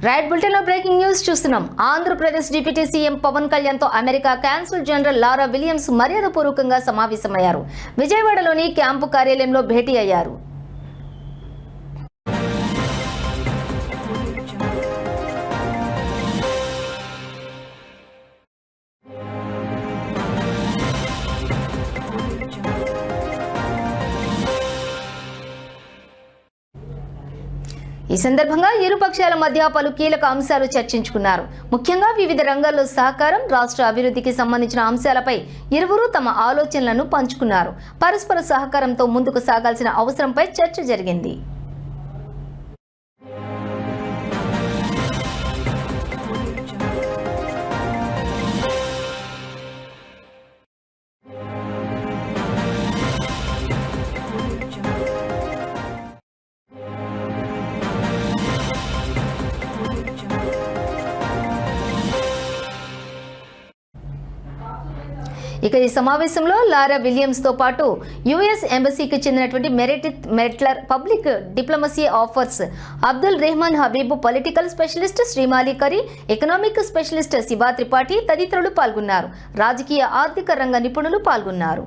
Right bulletin లో breaking news చూస్తున్నాం. Andhra Pradesh deputy CM Pawan Kalyan తో America consul general Laura Williams మర్యాదపూర్వకంగా సమావేశమయ్యారు. విజయవాడలోని క్యాంపు కార్యాలయంలో భేటీ అయ్యారు. ఈ సందర్భంగా ఇరు పక్షాల మధ్య పలు కీలక అంశాలు చర్చించుకున్నారు. ముఖ్యంగా వివిధ రంగాల్లో సహకారం, రాష్ట్ర అభివృద్ధికి సంబంధించిన అంశాలపై ఇరువురు తమ ఆలోచనలను పంచుకున్నారు. పరస్పర సహకారంతో ముందుకు సాగాల్సిన అవసరంపై చర్చ జరిగింది. ఇక ఈ సమావేశంలో లారా విలియమ్స్ తో పాటు యుఎస్ ఎంబసీకి చెందినటువంటి Meredith Mettler, public diplomacy officers Abdul Rehman Habib, political specialist Shrimali Kari, economic specialist Shiba Tripathi తదితరులు పాల్గొన్నారు. రాజకీయ ఆర్థిక రంగ నిపుణులు పాల్గొన్నారు.